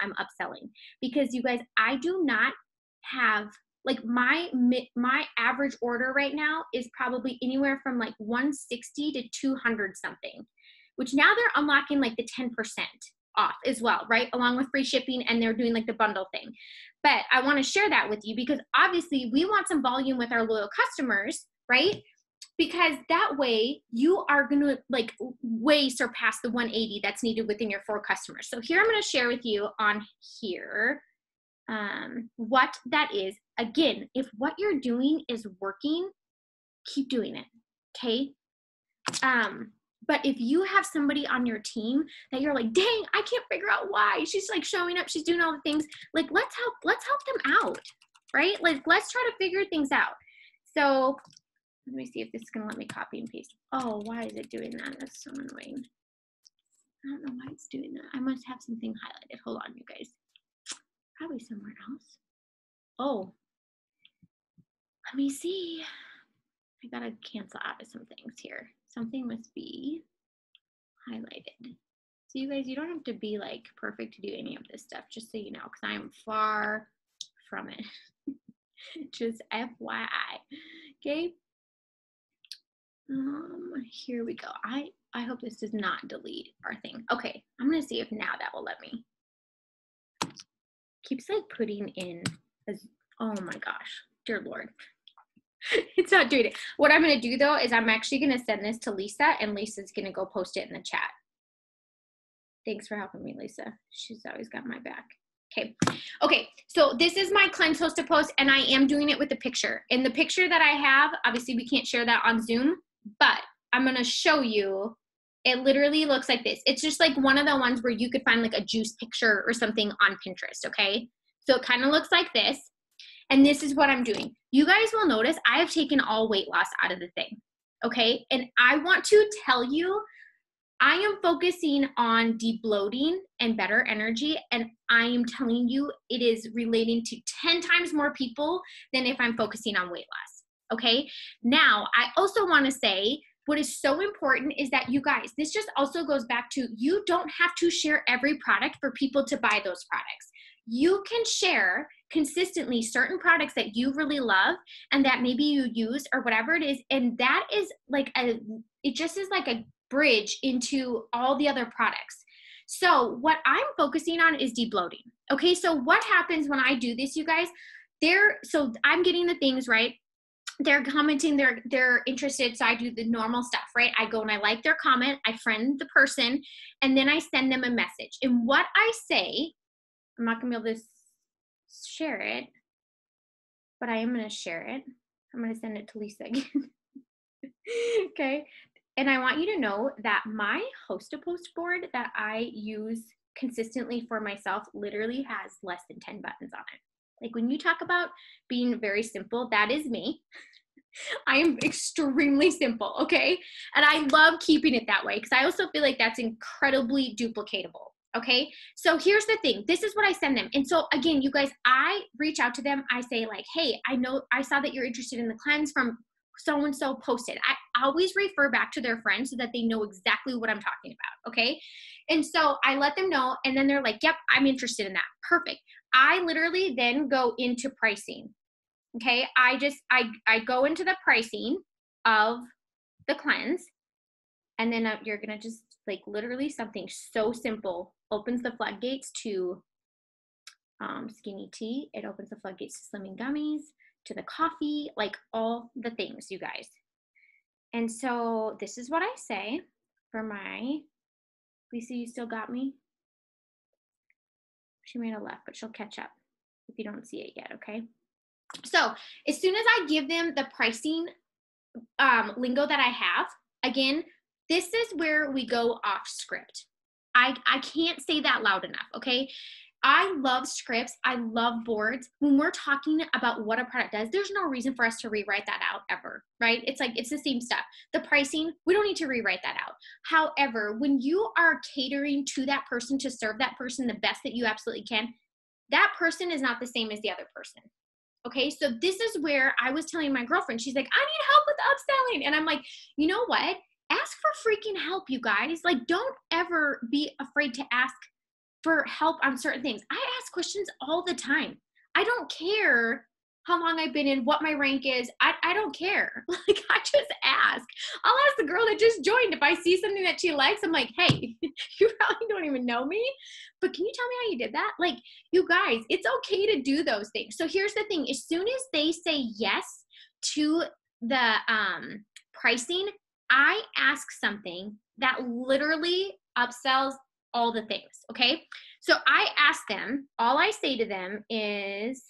I'm upselling, because you guys, I do not have like my average order right now is probably anywhere from like 160 to 200 something, which now they're unlocking like the 10% off as well, right? Along with free shipping, and they're doing like the bundle thing. But I want to share that with you because obviously we want some volume with our loyal customers, right? Because that way you are going to like way surpass the 180 that's needed within your 4 customers. So here I'm going to share with you on here what that is. Again, if what you're doing is working, keep doing it, okay? But if you have somebody on your team that you're like, dang, I can't figure out why she's like showing up, she's doing all the things, like let's help them out, right? Like let's try to figure things out. So let me see if this is gonna let me copy and paste. Oh, why is it doing that? That's so annoying. I don't know why it's doing that. I must have something highlighted. Hold on, you guys. Probably somewhere else. Oh, let me see. I gotta cancel out of some things here. Something must be highlighted. So you guys, you don't have to be like perfect to do any of this stuff, just so you know, because I am far from it. Just FYI. Okay. Here we go. I hope this does not delete our thing. Okay, I'm gonna see if now that will let me. Keeps like putting in as, oh my gosh, dear Lord. It's not doing it. What I'm going to do though is I'm actually going to send this to Lisa, and Lisa's going to go post it in the chat. Thanks for helping me, Lisa. She's always got my back. Okay, so this is my cleanse host to post, and I am doing it with the picture. In the picture that I have, obviously we can't share that on Zoom, but I'm going to show you. It literally looks like this. It's just like one of the ones where you could find like a juice picture or something on Pinterest, okay? So it kind of looks like this. And this is what I'm doing. You guys will notice I have taken all weight loss out of the thing, okay? And I want to tell you, I am focusing on de-bloating and better energy, and I am telling you it is relating to 10 times more people than if I'm focusing on weight loss, okay? Now, I also want to say what is so important is that you guys, this just also goes back to you don't have to share every product for people to buy those products. You can share consistently certain products that you really love and that maybe you use or whatever it is, and that is like It just is like a bridge into all the other products. So what I'm focusing on is debloating. Okay, so what happens when I do this, you guys? So I'm getting the things, right? They're commenting, they're interested, so I do the normal stuff, right? I go and I like their comment, I friend the person, and then I send them a message. And what I say, I'm not gonna be able to share it, but I am gonna share it. I'm gonna send it to Lisa again. Okay. And I want you to know that my Host-a-Post board that I use consistently for myself literally has less than 10 buttons on it. Like when you talk about being very simple, that is me. I am extremely simple, okay? And I love keeping it that way because I also feel like that's incredibly duplicatable, okay? So here's the thing. This is what I send them. And so again, you guys, I reach out to them. I say like, hey, I saw that you're interested in the cleanse from so-and-so posted. I always refer back to their friends so that they know exactly what I'm talking about, okay? And so I let them know, and then they're like, yep, I'm interested in that. Perfect. I literally then go into pricing, okay? I go into the pricing of the cleanse, and then you're gonna just like literally something so simple opens the floodgates to skinny tea. It opens the floodgates to slimming gummies, to the coffee, like all the things, you guys. And so this is what I say for my, Lisa, you still got me? She made a left, but she'll catch up if you don't see it yet, okay? So as soon as I give them the pricing lingo that I have, again, this is where we go off script. I can't say that loud enough, okay? I love scripts. I love boards. When we're talking about what a product does, there's no reason for us to rewrite that out ever, right? It's like, it's the same stuff. The pricing, we don't need to rewrite that out. However, when you are catering to that person to serve that person the best that you absolutely can, that person is not the same as the other person. Okay, so this is where I was telling my girlfriend, she's like, I need help with upselling. And I'm like, you know what? Ask for freaking help, you guys. Like, don't ever be afraid to ask for help on certain things. I ask questions all the time. I don't care how long I've been in, what my rank is. I don't care. Like, I just ask. I'll ask the girl that just joined. If I see something that she likes, I'm like, hey, you probably don't even know me, but can you tell me how you did that? Like, you guys, it's okay to do those things. So here's the thing. As soon as they say yes to the pricing, I ask something that literally upsells all the things, okay? So I ask them, all I say to them is,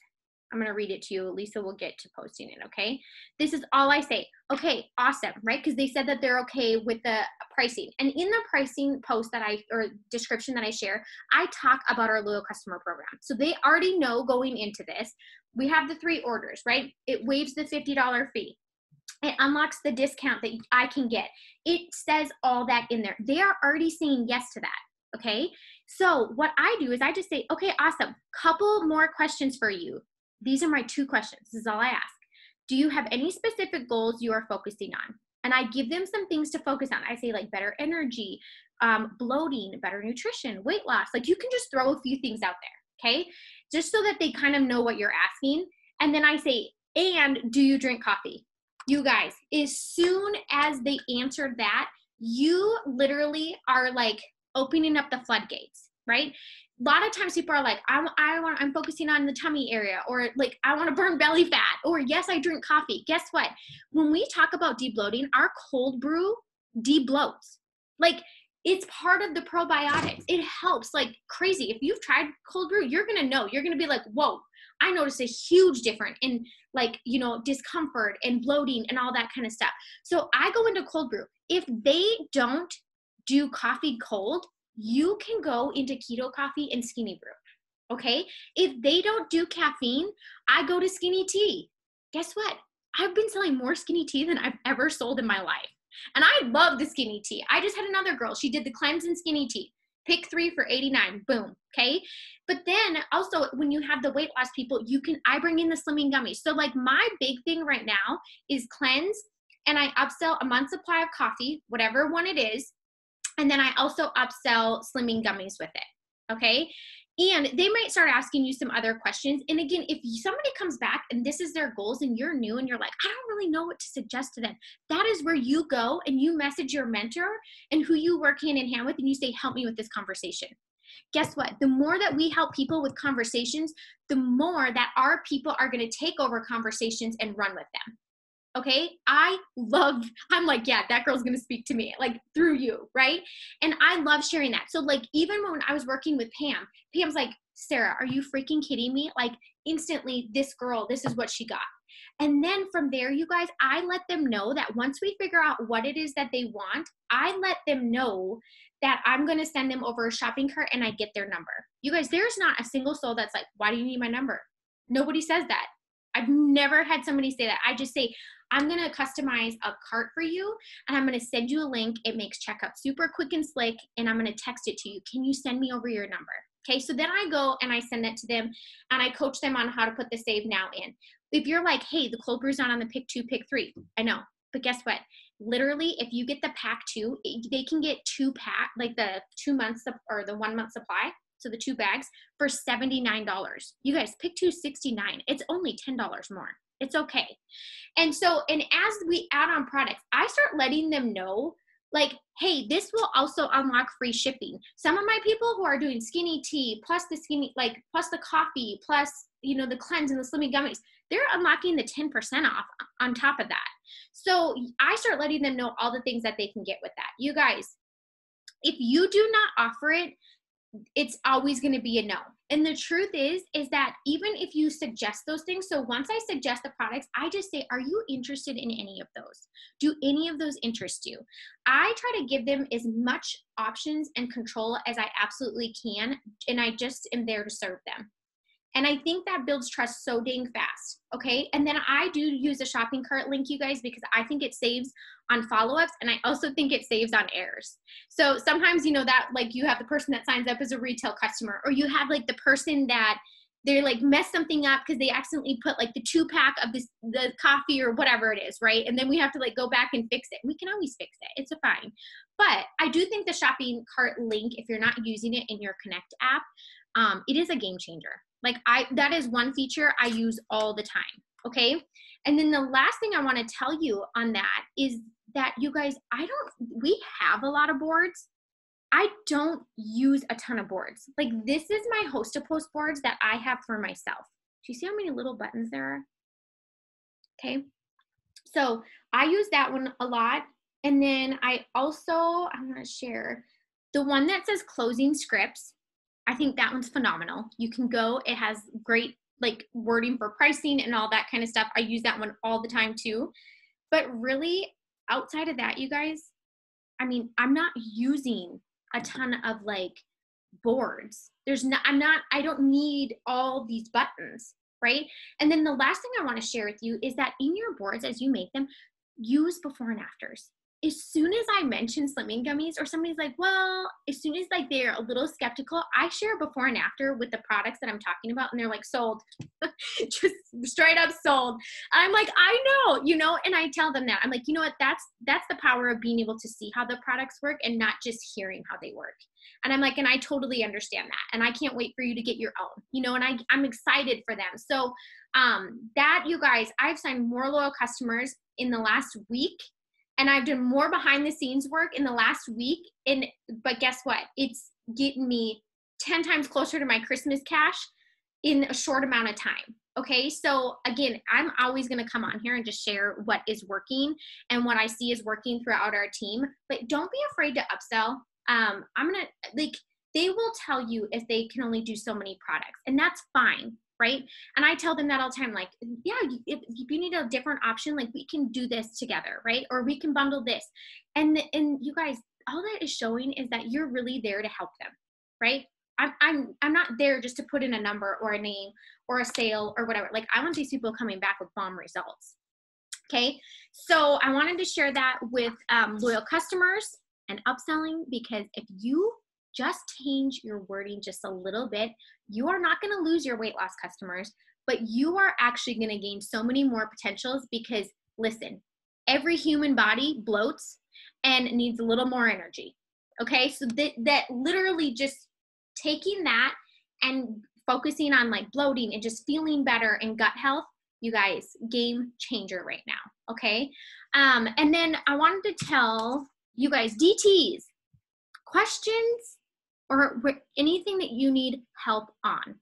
I'm gonna read it to you. Lisa will get to posting it, okay? This is all I say. Okay, awesome, right? Because they said that they're okay with the pricing. And in the pricing post or description that I share, I talk about our loyal customer program. So they already know going into this, we have the 3 orders, right? It waives the $50 fee. It unlocks the discount that I can get. It says all that in there. They are already saying yes to that, okay? So what I do is I just say, okay, awesome. Couple more questions for you. These are my 2 questions. This is all I ask. Do you have any specific goals you are focusing on? And I give them some things to focus on. I say like better energy, bloating, better nutrition, weight loss. Like, you can just throw a few things out there, okay? Just so that they kind of know what you're asking. And then I say, and do you drink coffee? You guys, as soon as they answer that, you literally are like opening up the floodgates, right? A lot of times people are like, I'm focusing on the tummy area, or like, I want to burn belly fat, or yes, I drink coffee. Guess what? When we talk about debloating, our cold brew debloats. Like, it's part of the probiotics. It helps like crazy. If you've tried cold brew, you're going to know. You're going to be like, whoa, I noticed a huge difference in like, you know, discomfort and bloating and all that kind of stuff. So I go into cold brew. If they don't do coffee cold, you can go into keto coffee and skinny brew, okay? If they don't do caffeine, I go to skinny tea. Guess what? I've been selling more skinny tea than I've ever sold in my life. And I love the skinny tea. I just had another girl. She did the cleanse and skinny tea. Pick 3 for $89. Boom. Okay. But then also when you have the weight loss people, I bring in the slimming gummies. So like my big thing right now is cleanse, and I upsell a month's supply of coffee, whatever one it is. And then I also upsell slimming gummies with it. Okay. And they might start asking you some other questions. And again, if somebody comes back and this is their goals and you're new and you're like, I don't really know what to suggest to them, that is where you go and you message your mentor and who you work hand in hand with, and you say, help me with this conversation. Guess what? The more that we help people with conversations, the more that our people are going to take over conversations and run with them. Okay. I'm like, yeah, that girl's going to speak to me, like through you. Right. And I love sharing that. So like, even when I was working with Pam's like, Sarah, are you freaking kidding me? Like instantly, this girl, this is what she got. And then from there, you guys, I let them know that once we figure out what it is that they want, I let them know that I'm going to send them over a shopping cart and I get their number. You guys, there's not a single soul that's like, why do you need my number? Nobody says that. I've never had somebody say that. I just say, I'm going to customize a cart for you and I'm going to send you a link. It makes checkout super quick and slick and I'm going to text it to you. Can you send me over your number? Okay, so then I go and I send that to them and I coach them on how to put the save now in. If you're like, hey, the cold brew's not on the pick 2, pick 3, I know. But guess what? Literally, if you get the pack 2, they can get 2 pack, like the 2 months or the 1 month supply. So the 2 bags for $79. You guys, pick 2 $69. It's only $10 more. It's okay. And so, and as we add on products, I start letting them know, like, hey, this will also unlock free shipping. Some of my people who are doing skinny tea, plus the skinny, like, plus the coffee, plus, you know, the cleanse and the slimming gummies, they're unlocking the 10% off on top of that. So I start letting them know all the things that they can get with that. You guys, if you do not offer it, it's always going to be a no. And the truth is that even if you suggest those things, so once I suggest the products, I just say, are you interested in any of those? Do any of those interest you? I try to give them as much options and control as I absolutely can. And I just am there to serve them. And I think that builds trust so dang fast, okay? And then I do use a shopping cart link, you guys, because I think it saves on follow-ups, and I also think it saves on errors. So sometimes, you know, that like you have the person that signs up as a retail customer, or you have like the person that they like mess something up because they accidentally put like the 2-pack of the coffee or whatever it is, right? And then we have to like go back and fix it. We can always fix it. It's fine. But I do think the shopping cart link, if you're not using it in your Connect app, it is a game changer. Like that is one feature I use all the time. Okay. And then the last thing I want to tell you on that is that, you guys, we have a lot of boards. I don't use a ton of boards. Like this is my Hostapost boards that I have for myself. Do you see how many little buttons there are? Okay. So I use that one a lot. And then I'm going to share the one that says closing scripts. I think that one's phenomenal. You can go, it has great like wording for pricing and all that kind of stuff. I use that one all the time too. But really outside of that, you guys, I mean, I'm not using a ton of like boards. I don't need all these buttons, right? And then the last thing I want to share with you is that in your boards, as you make them, use before and afters. As soon as I mention slimming gummies or somebody's like, well, as soon as like they're a little skeptical, I share before and after with the products that I'm talking about. And they're like, sold, just straight up sold. I'm like, I know, you know, and I tell them that. I'm like, you know what, that's the power of being able to see how the products work and not just hearing how they work. And I'm like, and I totally understand that. And I can't wait for you to get your own, you know, and I'm excited for them. So that, you guys, I've signed more loyal customers in the last week. And I've done more behind the scenes work in the last week. But guess what? It's getting me 10 times closer to my Christmas cash in a short amount of time. Okay. So again, I'm always going to come on here and just share what is working and what I see is working throughout our team, but don't be afraid to upsell. They will tell you if they can only do so many products, and that's fine. Right. And I tell them that all the time, like, yeah, if you need a different option, like we can do this together. Right. Or we can bundle this. And you guys, all that is showing is that you're really there to help them. Right. I'm not there just to put in a number or a name or a sale or whatever. Like I want these people coming back with bomb results. Okay. So I wanted to share that with loyal customers and upselling, because if you just change your wording just a little bit, you are not going to lose your weight loss customers, but you are actually going to gain so many more potentials, because listen, every human body bloats and needs a little more energy. Okay. So that literally just taking that and focusing on like bloating and just feeling better and gut health, you guys, game changer right now. Okay. And then I wanted to tell you guys, DTs, questions or anything that you need help on.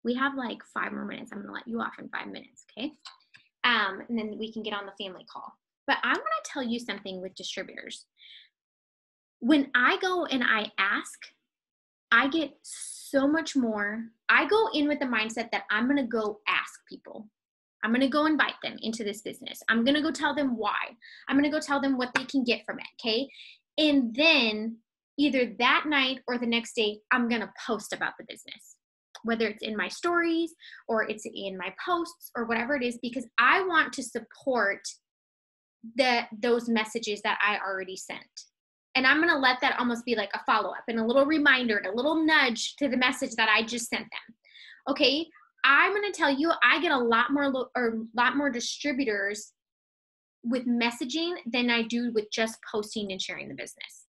We have like 5 more minutes. I'm going to let you off in 5 minutes. Okay. And then we can get on the family call. But I want to tell you something with distributors. When I go and I ask, I get so much more. I go in with the mindset that I'm going to go ask people. I'm going to go invite them into this business. I'm going to go tell them why. I'm going to go tell them what they can get from it. Okay. And then either that night or the next day, I'm going to post about the business, whether it's in my stories or it's in my posts or whatever it is, because I want to support those messages that I already sent. And I'm going to let that almost be like a follow-up and a little reminder and a little nudge to the message that I just sent them. Okay. I'm going to tell you, I get a lot more distributors with messaging than I do with just posting and sharing the business.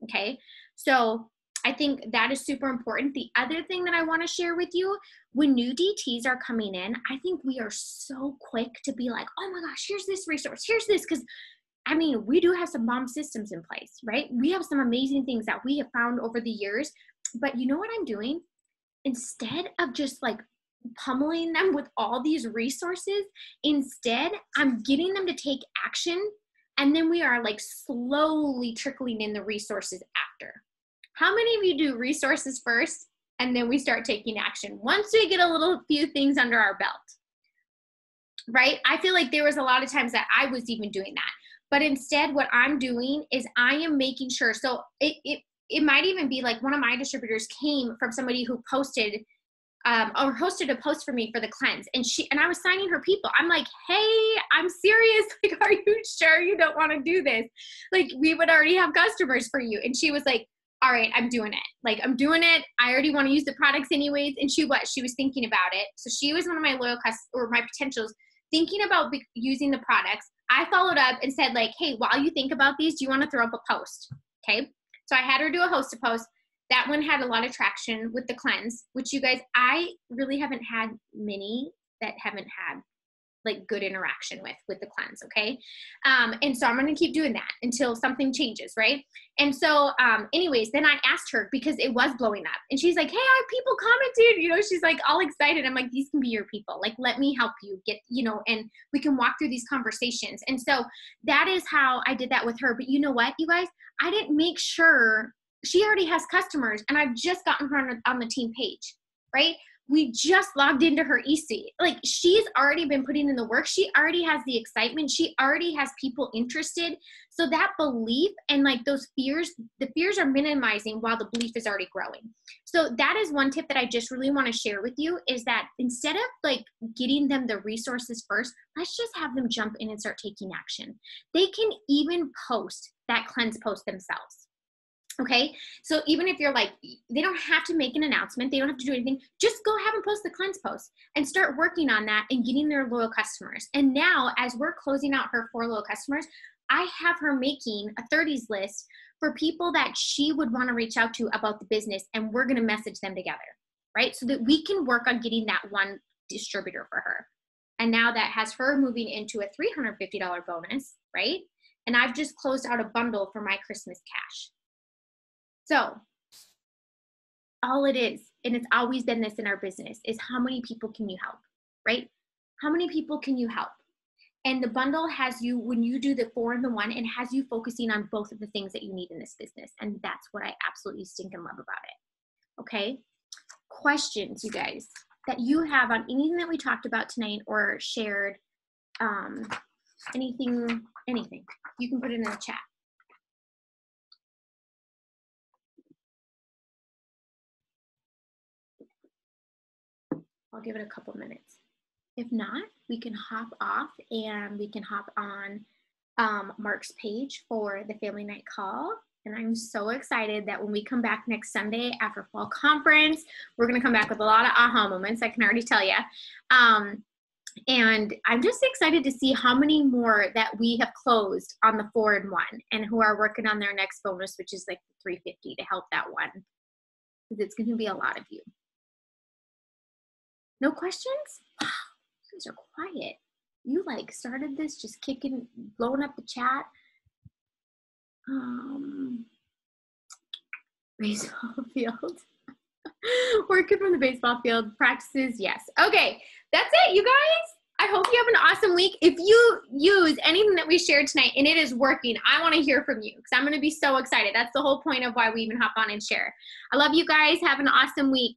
Okay. So I think that is super important. The other thing that I want to share with you, when new DTs are coming in, I think we are so quick to be like, oh my gosh, here's this resource, here's this. Because I mean, we do have some bomb systems in place, right? We have some amazing things that we have found over the years. But you know what I'm doing? Instead of just like pummeling them with all these resources, instead I'm getting them to take action, and then we are like slowly trickling in the resources after. How many of you do resources first and then we start taking action once we get a few things under our belt? Right? I feel like there was a lot of times that I was even doing that, but instead what I'm doing is I am making sure. So it might even be like one of my distributors came from somebody who posted or hosted a post for me for the cleanse, and I was signing her people. I'm like, hey, I'm serious. Like, are you sure you don't want to do this? Like, we would already have customers for you. And she was like, all right, I'm doing it. Like, I'm doing it. I already want to use the products anyways. And she was thinking about it. So she was one of my loyal customers, or my potentials, thinking about using the products. I followed up and said like, hey, while you think about these, do you want to throw up a post? Okay. So I had her do a post. That one had a lot of traction with the cleanse, which you guys, I really haven't had many that haven't had like good interaction with the cleanse. Okay. And so I'm going to keep doing that until something changes. Right. And so, anyways, then I asked her because it was blowing up, and she's like, hey, our people commented, she's like all excited. I'm like, these can be your people. Like, let me help you get, and we can walk through these conversations. And so that is how I did that with her. But you know what, you guys, I didn't make sure. She already has customers, and I've just gotten her on the team page, right? We just logged into her EC. Like, she's already been putting in the work. She already has the excitement. She already has people interested. So that belief and like those fears, the fears are minimizing while the belief is already growing. So that is one tip that I just really want to share with you, is that instead of like getting them the resources first, let's just have them jump in and start taking action. They can even post that cleanse post themselves. Okay. So even if you're like, they don't have to make an announcement, they don't have to do anything, just go have them post the cleanse post and start working on that and getting their loyal customers. And now, as we're closing out her 4 loyal customers, I have her making a 30s list for people that she would want to reach out to about the business, and we're going to message them together, right? So that we can work on getting that one distributor for her. And now that has her moving into a $350 bonus, right? And I've just closed out a bundle for my Christmas cash. So all it is, and it's always been this in our business, is how many people can you help, right? How many people can you help? And the bundle has you, when you do the 4 and the 1, and has you focusing on both of the things that you need in this business. And that's what I absolutely stinking love about it. Okay. Questions, you guys, that you have on anything that we talked about tonight or shared, anything, you can put it in the chat. I'll give it a couple minutes. If not, we can hop off and we can hop on Mark's page for the family night call. And I'm so excited that when we come back next Sunday after fall conference, we're going to come back with a lot of aha moments, I can already tell you. And I'm just excited to see how many more that we have closed on the 4 and 1, and who are working on their next bonus, which is like the 350 to help that one, because it's going to be a lot of you. No questions? Wow, you guys are quiet. You like started this just kicking, blowing up the chat. Baseball field. Working from the baseball field. Practices, yes. Okay, that's it, you guys. I hope you have an awesome week. If you use anything that we shared tonight and it is working, I want to hear from you because I'm going to be so excited. That's the whole point of why we even hop on and share. I love you guys. Have an awesome week.